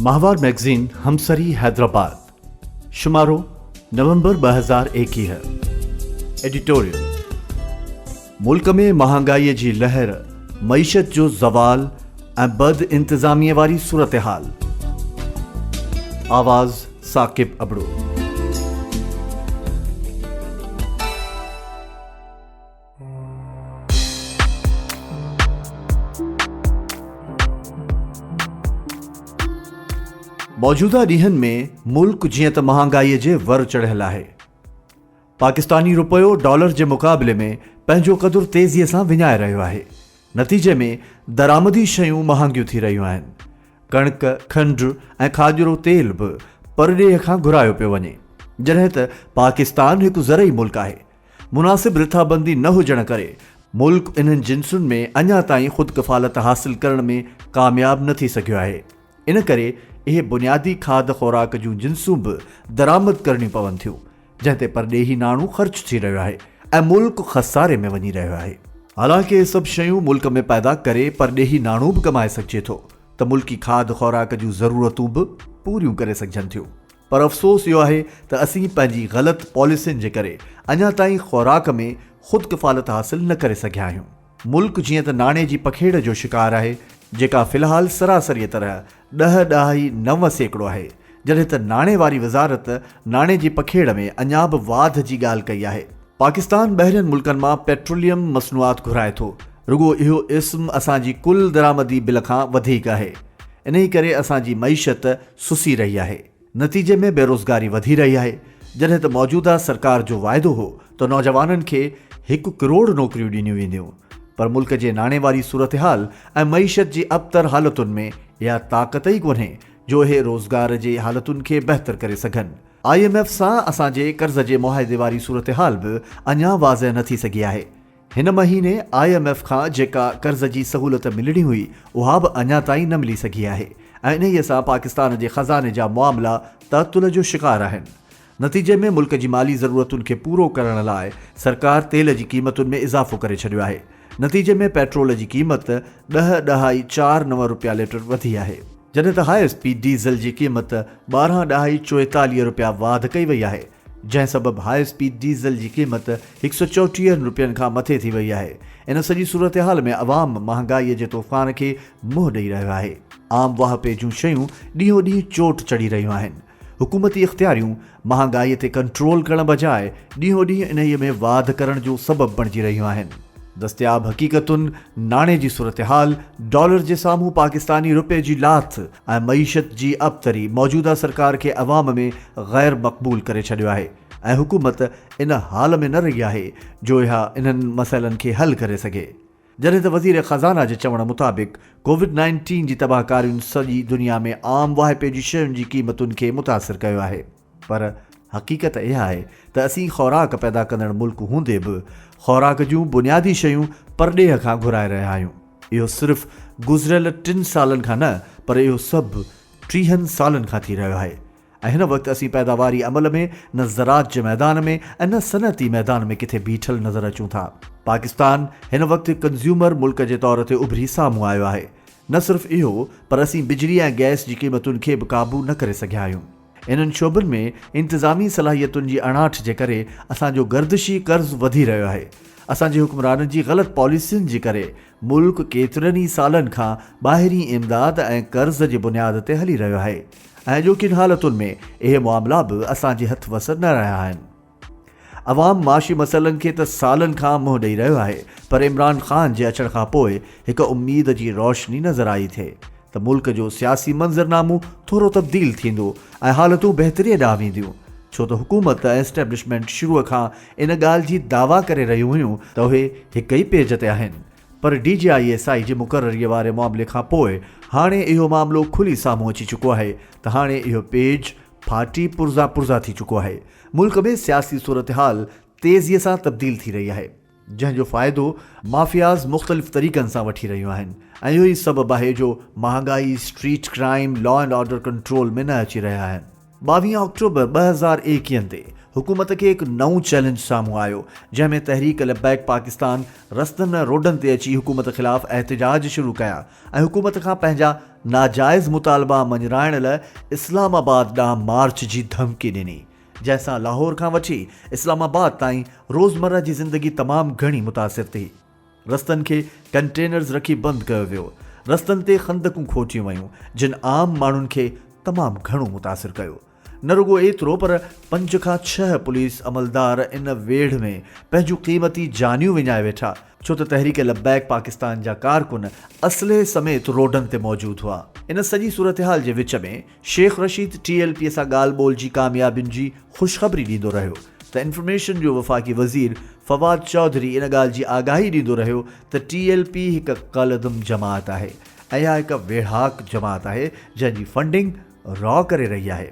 माहवार मैगज़ीन हमसरी हैदराबाद शुमारो नवंबर 2021 है। एडिटोरियल। मुल्क में महांगाई जी लहर, मईशत जो ज़वाल ऐं बद इंतज़ामिया वारी सूरत हाल। आवाज़ साकिब अबड़ो। मौजूदा ॾींहनि में मुल्क जीअं त महांगाई जे वर चढ़ियल आहे। पाकिस्तानी रुपयो डॉलर जे मुक़ाबले में पंहिंजो क़दुरु तेज़ीअ सां विञाए रहियो आहे। नतीजे में दरामदी शयूं महांगियूं थी रहियूं आहिनि। कणिक, खंडु ऐं खाजरो तेल बि परॾेह खां घुरायो पियो वञे। जॾहिं त पाकिस्तान हिकु ज़रई मुल्क आहे। मुनासिब रिथाबंदी न हुजण करे मुल्क इन्हनि जिन्सुनि में अञा ताईं ख़ुदि कफ़ालत हासिल करण में कामयाब न थी सघियो आहे। इन करे इहे बुनियादी खाद ख़ुराक जूं जिन्सूं बि दरामद करणी पवनि थियूं, जंहिं ते परॾेही नाणो ख़र्च थी रहियो आहे ऐं मुल्क खसारे में वञी रहियो आहे। हालांकि इहे सभु शयूं मुल्क में पैदा करे परॾेही नाणो बि कमाए सघिजे थो त मुल्की खाद ख़ुराक जूं ज़रूरतूं बि पूरियूं करे सघजनि थियूं। पर अफ़सोस इहो आहे त असीं पंहिंजी ग़लति पॉलिसियुनि जे करे अञा ताईं ख़ुराक में ख़ुदि कफ़ालत हासिल न करे सघिया आहियूं। मुल्क जीअं त नाणे जी पखेड़ जो शिकार आहे, जेका फ़िलहाल सरासरीअ तरह 10.9% आहे, जॾहिं त नाणे वारी वज़ारत नाणे जी पखेड़ में अञा बि वाध जी ॻाल्हि कई आहे। पाकिस्तान ॿाहिरियनि मुल्कनि मां पेट्रोलियम मसनूआत घुराए थो। रुगो इहो इस्म असांजी कुल दरामदी बिल खां वधीक आहे। इन ई करे असांजी मईशत सुसी रही आहे। नतीजे में बेरोज़गारी वधी रही आहे। जॾहिं त मौजूदा सरकार जो वाइदो हो त नौजवाननि खे 1 करोड़ नौकरियूं ॾिनियूं वेंदियूं, पर मुल्क जे नाणे वारी सूरत हाल ऐं मईशत जी अबतर हालतुनि में इहा ताक़त ई कोन्हे जो इहे रोज़गार जे हालतुनि खे बहितर करे सघनि। IMF सां असांजे कर्ज़ जे मुआहिदे वारी सूरत हाल बि अञा वाज़ह न थी सघी आहे। हिन महीने IMF खां जेका कर्ज़ जी सहूलियत मिलणी हुई उहा बि अञा ताईं न मिली सघी आहे ऐं इन्हीअ सां पाकिस्तान जे ख़ज़ाने जा मामला तअतुल जो शिकार आहिनि। नतीजे में मुल्क जी माली ज़रूरतुनि खे पूरो करण लाइ सरकार तेल जी क़ीमतुनि में इज़ाफ़ो करे छॾियो आहे। नतीजे में पेट्रोल जी क़ीमत 10.49 रुपया लीटर वधी आहे, जॾहिं त हाई स्पीड डीज़ल जी क़ीमत 12.44 रुपया वाध कई वई आहे, जंहिं सबबु हाई स्पीड डीज़ल जी क़ीमत 134 रुपयनि खां मथे थी वई आहे। इन सॼी सूरत हाल में अवाम महांगाईअ जे तूफ़ान खे मुंहुं ॾेई रहियो आहे। आम वाहपे जूं शयूं ॾींहों ॾींहुं चोट चढ़ी रहियूं आहिनि। हुकूमती इख़्तियारियूं महांगाईअ ते कंट्रोल करण बजाए ॾींहों ॾींहुं इन्हीअ में वाध करण जो सबबु बणिजी रहियूं आहिनि। दस्तियाब हक़ीक़तुनि, नाणे जी सूरत हाल, डॉलर जे साम्हूं पाकिस्तानी रुपए जी लाथ ऐं मईशत जी अबतरी मौजूदा सरकार खे अवाम में गैर मक़बूल करे छॾियो आहे ऐं हुकूमत इन हाल में न रही आहे जो इहा इन्हनि मसइलनि खे हल करे सघे। जॾहिं त वज़ीर ख़ज़ाना जे चवण मुताबिक़ कोविड-19 जी तबाहकारियुनि सॼी दुनिया में आम वाहिपे जी शयुनि जी क़ीमतुनि खे मुतासिर कयो आहे, पर हक़ीक़त इहा आहे त असीं ख़ुराक पैदा कंदड़ मुल्क हूंदे बि ख़ुराक जूं बुनियादी शयूं परॾेह खां घुराए रहिया आहियूं। इहो सिर्फ़ु गुज़िरियल 3 सालनि खां न, पर इहो सभु 30 सालनि खां थी रहियो आहे। ऐं हिन वक़्तु असीं पैदावारी अमल में न ज़राअत जे मैदान में ऐं न सनअती मैदान में किथे बीठल नज़र अचूं था। पाकिस्तान हिन वक़्तु कंज़्यूमर मुल्क जे तौर ते उभरी साम्हूं आयो आहे। न सिर्फ़ु इहो, पर असीं बिजली ऐं गैस जी क़ीमतुनि खे बि क़ाबू न करे सघिया आहियूं। इन्हनि शोबनि में इंतिज़ामी सलाहियतुनि जी अणाठ जे करे असांजो गर्दिशी कर्ज़ वधी रहियो आहे। असांजे हुक्मराननि जी ग़लति पॉलिसियुनि जे करे मुल्क केतिरनि ई सालनि खां ॿाहिरीं इमदाद ऐं कर्ज़ जी बुनियाद ते हली रहियो आहे ऐं जोकिन हालतुनि में इहे मामला बि असांजे हथ वस न रहिया आहिनि। अवाम माशी मसइलनि खे त सालनि खां मुंहुं ॾेई रहियो आहे, पर इमरान ख़ान जे अचण खां पोइ हिकु उमेद जी रोशनी नज़र आई थिए त मुल्क जो सियासी मंज़रनामो थोरो तब्दील थींदो ऐं हालतूं बहितरीअ ॾांहुं वेंदियूं, छो त हुकूमत ऐं एस्टेब्लिशमेंट शुरूअ खां इन ॻाल्हि जी दावा करे रहियूं हुयूं त उहे हिक ई पेज ते आहिनि, पर DGISI जे मुक़ररीअ वारे मामले खां पोइ हाणे इहो मामिलो खुली साम्हूं अची चुको आहे त हाणे इहो पेज फाटी पुर्ज़ा थी चुको आहे। मुल्क में सियासी सूरत हाल तेज़ीअ सां तब्दील थी रही आहे, जंहिंजो फ़ाइदो माफ़ियाज़ मुख़्तलिफ़ तरीक़नि सां वठी रहियूं आहिनि ऐं इहो ई सबबु आहे जो महांगाई, street crime, law and order control में न अची रहिया आहिनि। 22 अक्टूबर 2021 ते हुकूमत के एक नओं चैलेंज साम्हूं आयो, जंहिंमें तहरीक लबैक पाकिस्तान रस्तनि ऐं रोडनि ते अची हुकूमत ख़िलाफ़ एहतिजाज शुरू कया ऐं हुकूमत खां पंहिंजा नाजाइज़ मुतालबा मञराइण लाइ इस्लामाबाद ॾांहुं मार्च जी धमकी ॾिनी, जंहिंसां लाहौर खां वठी इस्लामाबाद ताईं रोज़मर्रा जी ज़िंदगी तमामु घणी मुतासिर थी। रस्तनि खे कंटेनर्स रखी बंदि कयो वियो, रस्तनि ते खंदकूं खोटियूं वयूं, जिन आम माण्हुनि खे तमामु घणो मुतासिर कयो। न रुगो एतिरो पर 5 खां 6 पुलिस अमलदार इन वेढ़ में पंहिंजूं क़ीमती जानियूं विञाए वेठा, छो त तहरीक लबैक पाकिस्तान जा कारकुन असले समेत रोडनि ते मौजूद हुआ। इन सॼी सूरतहाल जे विच में शेख रशीद TLP सां ॻाल्हि ॿोल जी कामयाबियुनि जी ख़ुशख़बरी ॾींदो रहियो त इंफॉर्मेशन जो वफ़ाक़ी वज़ीर फवाद चौधरी इन ॻाल्हि जी आगाही ॾींदो रहियो त TLP हिकु कलदम जमात आहे ऐं इहा हिकु वेढ़ाक जमात आहे जंहिंजी फंडिंग रॉ करे रही आहे।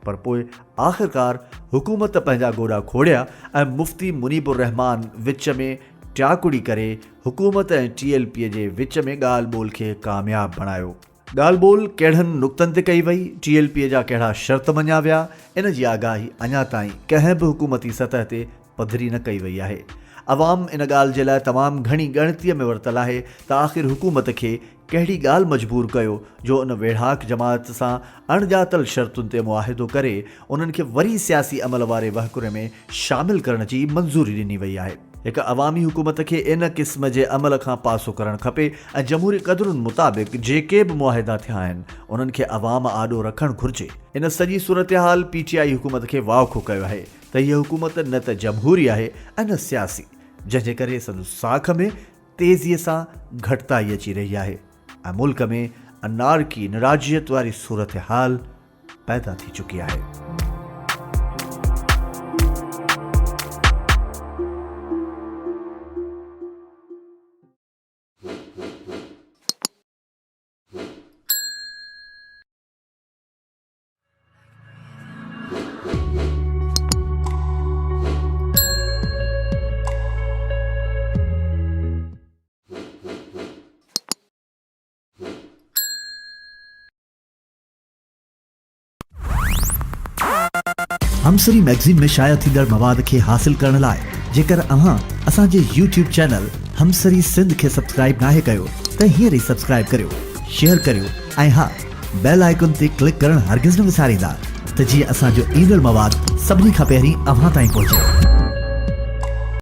पर पोइ आख़िरकार हुकूमत पंहिंजा गोॾा खोड़िया ऐं मुफ्ती मुनीबुर रहमान विच में ट्याकुड़ी करे हुकूमत ऐं TLP जे विच में ॻाल्हि ॿोल खे कामयाब बणायो। ॻाल्हि ॿोल कहिड़नि नुक़्तनि ते कई वई, TLP जा कहिड़ा शर्त मञा विया, इन जी आगाही अञा ताईं कंहिं बि हुकूमती सतह ते पधरी न कई वई आहे। अवाम इन ॻाल्हि जे लाइ तमामु घणी ॻणतीअ में वरितल आहे त आख़िर हुकूमत खे कहिड़ी ॻाल्हि मजबूर कयो जो उन वेढ़ाक जमात सां अणॼातल शर्तुनि ते मुआहिदो करे उन्हनि खे वरी सियासी अमल वारे वहकुरे में शामिल करण जी मंज़ूरी ॾिनी वई आहे। हिकु अवामी हुकूमत खे इन क़िस्म जे अमल खां पासो करणु खपे ऐं जमहूरी क़दरुनि मुताबिक़ जेके बि मुआहिदा थिया आहिनि उन्हनि खे अवाम आॾो रखणु घुरिजे। इन सॼी सूरतहाल PTI हुकूमत खे वाउखो कयो आहे त हीअ हुकूमत न त जमहूरी आहे ऐं न सियासी, जंहिंजे करे संदसि साख में तेज़ीअ सां घटिताई अची रही आहे ऐं मुल्क में अनारकी नाराज़ियत वारी सूरतहाल पैदा थी चुकी आहे। हमसरी मैगज़ीन में शाया थींदड़ मवाद खे हासिल करण लाइ जेकर अव्हां असांजे YouTube चैनल हमसरी सिंध खे सब्सक्राइब नाहे कयो त हींअर ई सब्सक्राइब करियो, शेयर करियो ऐं हा बेल आइकन ते क्लिक करण हरगिज़ न विसारींदा त जीअं असांजो ईंदड़ मवाद सभिनी खां पहिरीं अव्हां ताईं पहुचे।